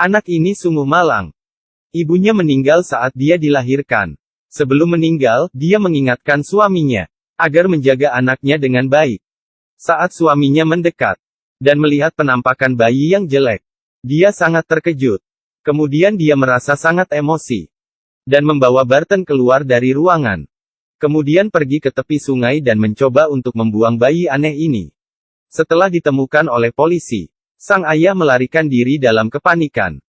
Anak ini sungguh malang. Ibunya meninggal saat dia dilahirkan. Sebelum meninggal, dia mengingatkan suaminya agar menjaga anaknya dengan baik. Saat suaminya mendekat dan melihat penampakan bayi yang jelek, dia sangat terkejut. Kemudian dia merasa sangat emosi dan membawa Barton keluar dari ruangan. Kemudian pergi ke tepi sungai dan mencoba untuk membuang bayi aneh ini. Setelah ditemukan oleh polisi, sang ayah melarikan diri dalam kepanikan.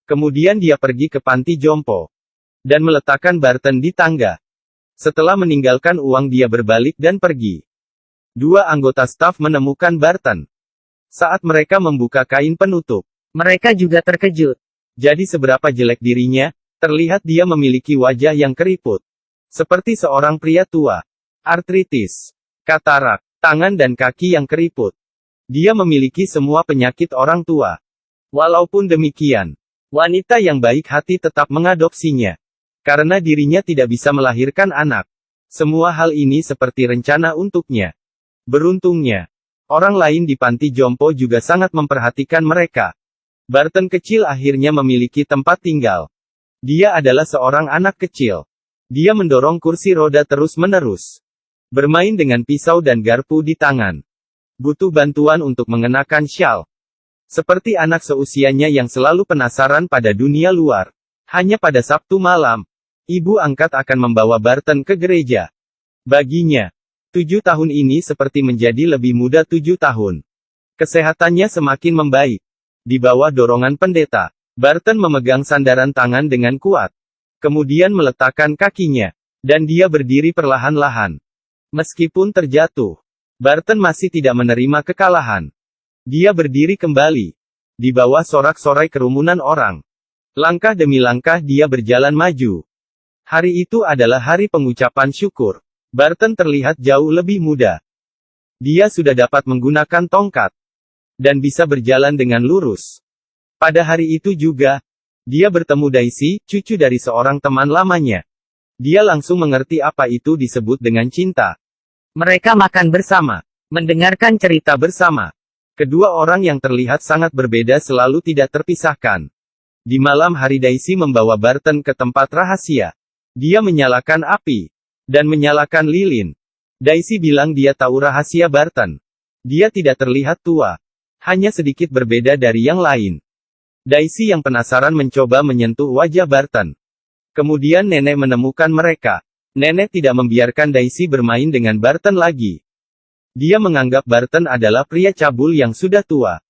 Kemudian dia pergi ke panti jompo dan meletakkan Barton di tangga. Setelah meninggalkan uang, dia berbalik dan pergi. Dua anggota staf menemukan Barton. Saat mereka membuka kain penutup, mereka juga terkejut. Jadi seberapa jelek dirinya, terlihat dia memiliki wajah yang keriput. Seperti seorang pria tua. Artritis, katarak, tangan dan kaki yang keriput. Dia memiliki semua penyakit orang tua. Walaupun demikian, wanita yang baik hati tetap mengadopsinya. Karena dirinya tidak bisa melahirkan anak. Semua hal ini seperti rencana untuknya. Beruntungnya, orang lain di panti jompo juga sangat memperhatikan mereka. Barton kecil akhirnya memiliki tempat tinggal. Dia adalah seorang anak kecil. Dia mendorong kursi roda terus-menerus. Bermain dengan pisau dan garpu di tangan. Butuh bantuan untuk mengenakan syal. Seperti anak seusianya yang selalu penasaran pada dunia luar. Hanya pada Sabtu malam, ibu angkat akan membawa Barton ke gereja. Baginya, 7 tahun ini seperti menjadi lebih muda 7 tahun. Kesehatannya semakin membaik. Di bawah dorongan pendeta, Barton memegang sandaran tangan dengan kuat. Kemudian meletakkan kakinya. Dan dia berdiri perlahan-lahan. Meskipun terjatuh, Barton masih tidak menerima kekalahan. Dia berdiri kembali. Di bawah sorak-sorai kerumunan orang. Langkah demi langkah dia berjalan maju. Hari itu adalah hari pengucapan syukur. Barton terlihat jauh lebih muda. Dia sudah dapat menggunakan tongkat. Dan bisa berjalan dengan lurus. Pada hari itu juga, dia bertemu Daisy, cucu dari seorang teman lamanya. Dia langsung mengerti apa itu disebut dengan cinta. Mereka makan bersama, mendengarkan cerita bersama. Kedua orang yang terlihat sangat berbeda selalu tidak terpisahkan. Di malam hari Daisy membawa Barton ke tempat rahasia. Dia menyalakan api dan menyalakan lilin. Daisy bilang dia tahu rahasia Barton. Dia tidak terlihat tua. Hanya sedikit berbeda dari yang lain. Daisy yang penasaran mencoba menyentuh wajah Barton. Kemudian nenek menemukan mereka. Nenek tidak membiarkan Daisy bermain dengan Barton lagi. Dia menganggap Barton adalah pria cabul yang sudah tua.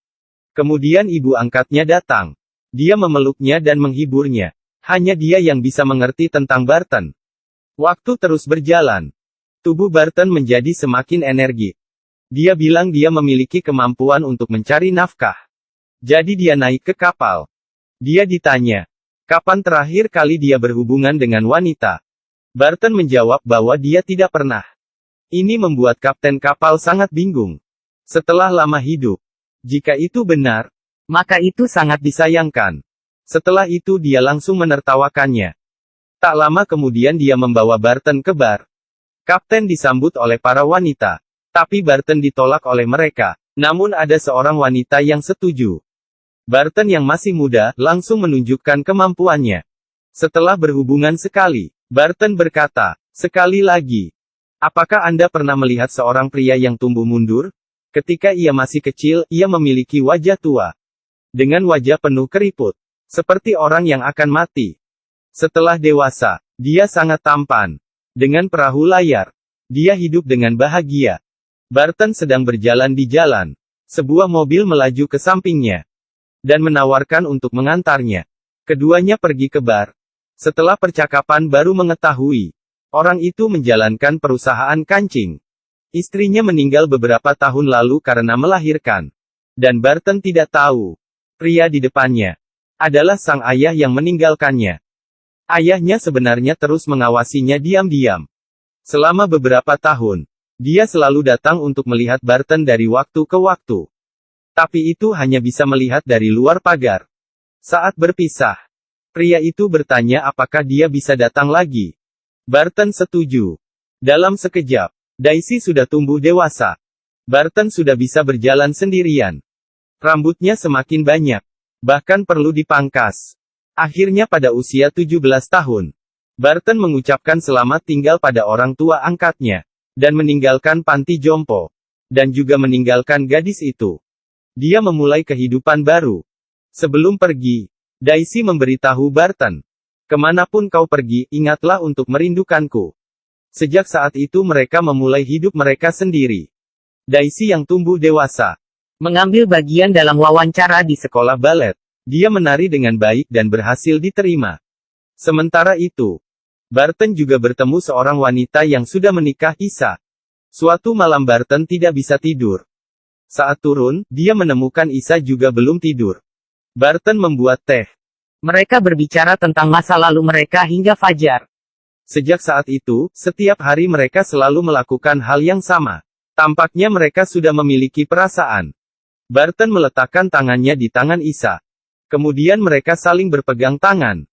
Kemudian ibu angkatnya datang. Dia memeluknya dan menghiburnya. Hanya dia yang bisa mengerti tentang Barton. Waktu terus berjalan. Tubuh Barton menjadi semakin energik. Dia bilang dia memiliki kemampuan untuk mencari nafkah. Jadi dia naik ke kapal. Dia ditanya, kapan terakhir kali dia berhubungan dengan wanita? Barton menjawab bahwa dia tidak pernah. Ini membuat kapten kapal sangat bingung. Setelah lama hidup. Jika itu benar, maka itu sangat disayangkan. Setelah itu dia langsung menertawakannya. Tak lama kemudian dia membawa Barton ke bar. Kapten disambut oleh para wanita. Tapi Barton ditolak oleh mereka. Namun ada seorang wanita yang setuju. Barton yang masih muda, langsung menunjukkan kemampuannya. Setelah berhubungan sekali, Barton berkata, sekali lagi. Apakah Anda pernah melihat seorang pria yang tumbuh mundur? Ketika ia masih kecil, ia memiliki wajah tua. Dengan wajah penuh keriput. Seperti orang yang akan mati. Setelah dewasa, dia sangat tampan. Dengan perahu layar. Dia hidup dengan bahagia. Barton sedang berjalan di jalan. Sebuah mobil melaju ke sampingnya. Dan menawarkan untuk mengantarnya. Keduanya pergi ke bar. Setelah percakapan baru mengetahui. Orang itu menjalankan perusahaan kancing. Istrinya meninggal beberapa tahun lalu karena melahirkan. Dan Barton tidak tahu. Pria di depannya adalah sang ayah yang meninggalkannya. Ayahnya sebenarnya terus mengawasinya diam-diam. Selama beberapa tahun. Dia selalu datang untuk melihat Barton dari waktu ke waktu. Tapi itu hanya bisa melihat dari luar pagar. Saat berpisah, pria itu bertanya apakah dia bisa datang lagi. Barton setuju. Dalam sekejap, Daisy sudah tumbuh dewasa. Barton sudah bisa berjalan sendirian. Rambutnya semakin banyak. Bahkan perlu dipangkas. Akhirnya pada usia 17 tahun, Barton mengucapkan selamat tinggal pada orang tua angkatnya, dan meninggalkan panti jompo, dan juga meninggalkan gadis itu. Dia memulai kehidupan baru. Sebelum pergi, Daisy memberitahu Barton, "Kemanapun kau pergi, ingatlah untuk merindukanku." Sejak saat itu mereka memulai hidup mereka sendiri. Daisy yang tumbuh dewasa, mengambil bagian dalam wawancara di sekolah balet. Dia menari dengan baik dan berhasil diterima. Sementara itu, Barton juga bertemu seorang wanita yang sudah menikah, Isa. Suatu malam Barton tidak bisa tidur. Saat turun, dia menemukan Isa juga belum tidur. Barton membuat teh. Mereka berbicara tentang masa lalu mereka hingga fajar. Sejak saat itu, setiap hari mereka selalu melakukan hal yang sama. Tampaknya mereka sudah memiliki perasaan. Barton meletakkan tangannya di tangan Isa. Kemudian mereka saling berpegang tangan.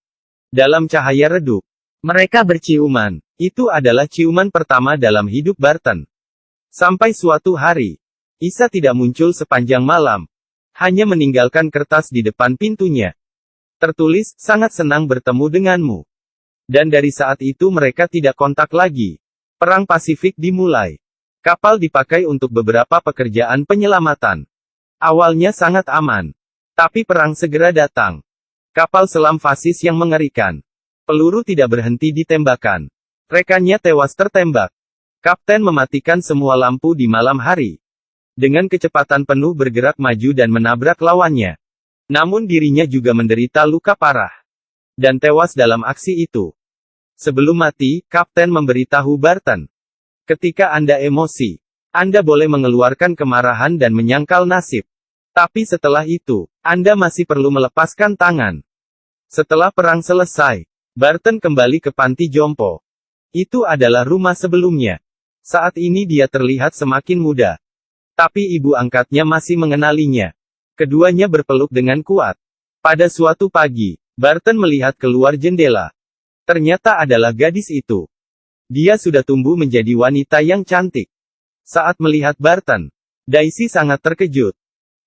Dalam cahaya redup, mereka berciuman. Itu adalah ciuman pertama dalam hidup Barton. Sampai suatu hari, Isa tidak muncul sepanjang malam. Hanya meninggalkan kertas di depan pintunya. Tertulis, "Sangat senang bertemu denganmu." Dan dari saat itu mereka tidak kontak lagi. Perang Pasifik dimulai. Kapal dipakai untuk beberapa pekerjaan penyelamatan. Awalnya sangat aman. Tapi perang segera datang. Kapal selam fasis yang mengerikan. Peluru tidak berhenti ditembakkan. Rekannya tewas tertembak. Kapten mematikan semua lampu di malam hari. Dengan kecepatan penuh bergerak maju dan menabrak lawannya. Namun dirinya juga menderita luka parah. Dan tewas dalam aksi itu. Sebelum mati, Kapten memberitahu Barton. "Ketika Anda emosi, Anda boleh mengeluarkan kemarahan dan menyangkal nasib. Tapi setelah itu, Anda masih perlu melepaskan tangan." Setelah perang selesai, Barton kembali ke panti jompo. Itu adalah rumah sebelumnya. Saat ini dia terlihat semakin muda. Tapi ibu angkatnya masih mengenalinya. Keduanya berpeluk dengan kuat. Pada suatu pagi, Barton melihat keluar jendela. Ternyata adalah gadis itu. Dia sudah tumbuh menjadi wanita yang cantik. Saat melihat Barton, Daisy sangat terkejut.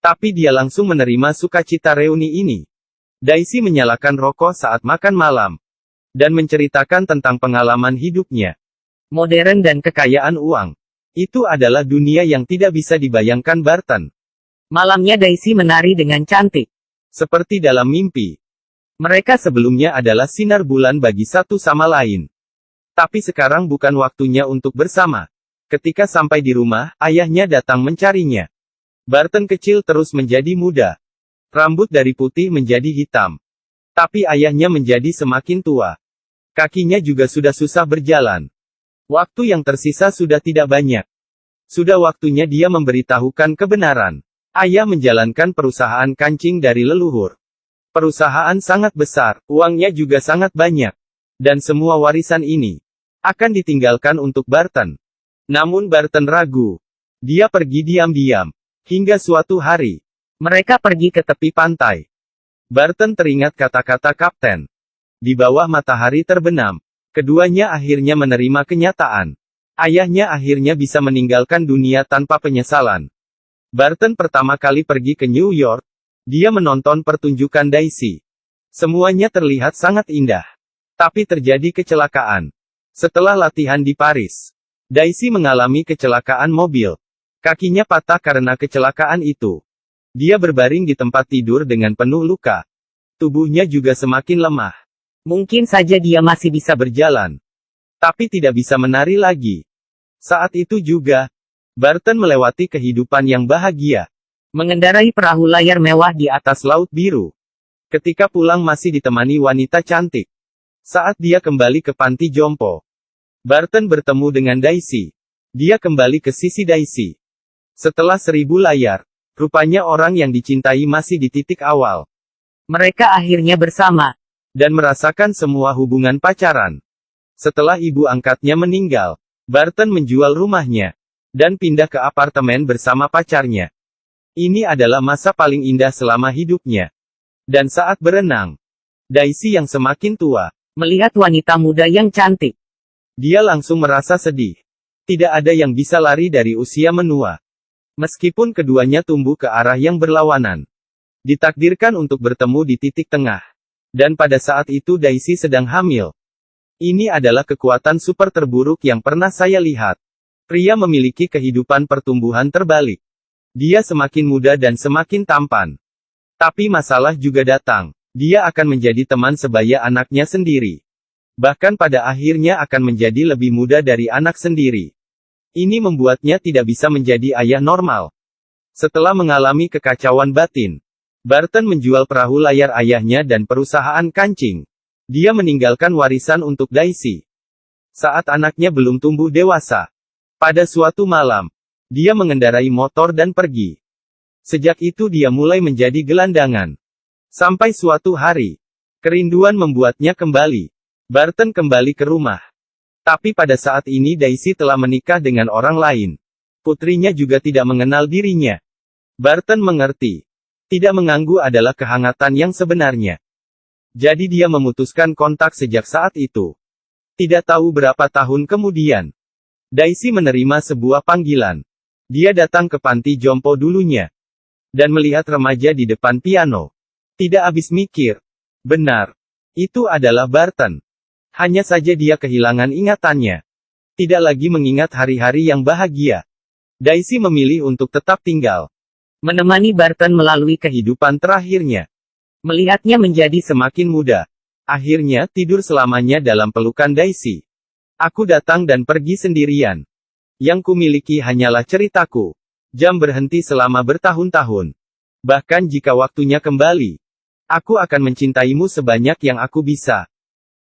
Tapi dia langsung menerima sukacita reuni ini. Daisy menyalakan rokok saat makan malam. Dan menceritakan tentang pengalaman hidupnya. Modern dan kekayaan uang. Itu adalah dunia yang tidak bisa dibayangkan Barton. Malamnya Daisy menari dengan cantik. Seperti dalam mimpi. Mereka sebelumnya adalah sinar bulan bagi satu sama lain. Tapi sekarang bukan waktunya untuk bersama. Ketika sampai di rumah, ayahnya datang mencarinya. Barton kecil terus menjadi muda. Rambut dari putih menjadi hitam. Tapi ayahnya menjadi semakin tua. Kakinya juga sudah susah berjalan. Waktu yang tersisa sudah tidak banyak. Sudah waktunya dia memberitahukan kebenaran. Ayah menjalankan perusahaan kancing dari leluhur. Perusahaan sangat besar, uangnya juga sangat banyak. Dan semua warisan ini akan ditinggalkan untuk Barton. Namun Barton ragu. Dia pergi diam-diam. Hingga suatu hari, mereka pergi ke tepi pantai. Barton teringat kata-kata Kapten. Di bawah matahari terbenam, keduanya akhirnya menerima kenyataan. Ayahnya akhirnya bisa meninggalkan dunia tanpa penyesalan. Barton pertama kali pergi ke New York. Dia menonton pertunjukan Daisy. Semuanya terlihat sangat indah. Tapi terjadi kecelakaan. Setelah latihan di Paris, Daisy mengalami kecelakaan mobil. Kakinya patah karena kecelakaan itu. Dia berbaring di tempat tidur dengan penuh luka. Tubuhnya juga semakin lemah. Mungkin saja dia masih bisa berjalan. Tapi tidak bisa menari lagi. Saat itu juga, Barton melewati kehidupan yang bahagia. Mengendarai perahu layar mewah di atas laut biru. Ketika pulang masih ditemani wanita cantik. Saat dia kembali ke panti jompo, Barton bertemu dengan Daisy. Dia kembali ke sisi Daisy. Setelah 1000 layar, rupanya orang yang dicintai masih di titik awal. Mereka akhirnya bersama. Dan merasakan semua hubungan pacaran. Setelah ibu angkatnya meninggal, Barton menjual rumahnya. Dan pindah ke apartemen bersama pacarnya. Ini adalah masa paling indah selama hidupnya. Dan saat berenang, Daisy yang semakin tua, melihat wanita muda yang cantik. Dia langsung merasa sedih. Tidak ada yang bisa lari dari usia menua. Meskipun keduanya tumbuh ke arah yang berlawanan. Ditakdirkan untuk bertemu di titik tengah. Dan pada saat itu Daisy sedang hamil. Ini adalah kekuatan super terburuk yang pernah saya lihat. Pria memiliki kehidupan pertumbuhan terbalik. Dia semakin muda dan semakin tampan. Tapi masalah juga datang. Dia akan menjadi teman sebaya anaknya sendiri. Bahkan pada akhirnya akan menjadi lebih muda dari anak sendiri. Ini membuatnya tidak bisa menjadi ayah normal. Setelah mengalami kekacauan batin, Barton menjual perahu layar ayahnya dan perusahaan kancing. Dia meninggalkan warisan untuk Daisy. Saat anaknya belum tumbuh dewasa. Pada suatu malam, dia mengendarai motor dan pergi. Sejak itu dia mulai menjadi gelandangan. Sampai suatu hari, kerinduan membuatnya kembali. Barton kembali ke rumah. Tapi pada saat ini Daisy telah menikah dengan orang lain. Putrinya juga tidak mengenal dirinya. Barton mengerti. Tidak mengganggu adalah kehangatan yang sebenarnya. Jadi dia memutuskan kontak sejak saat itu. Tidak tahu berapa tahun kemudian, Daisy menerima sebuah panggilan. Dia datang ke panti jompo dulunya. Dan melihat remaja di depan piano. Tidak habis mikir. Benar. Itu adalah Barton. Hanya saja dia kehilangan ingatannya. Tidak lagi mengingat hari-hari yang bahagia. Daisy memilih untuk tetap tinggal. Menemani Barton melalui kehidupan terakhirnya. Melihatnya menjadi semakin muda. Akhirnya tidur selamanya dalam pelukan Daisy. Aku datang dan pergi sendirian. Yang kumiliki hanyalah ceritaku. Jam berhenti selama bertahun-tahun. Bahkan jika waktunya kembali, aku akan mencintaimu sebanyak yang aku bisa.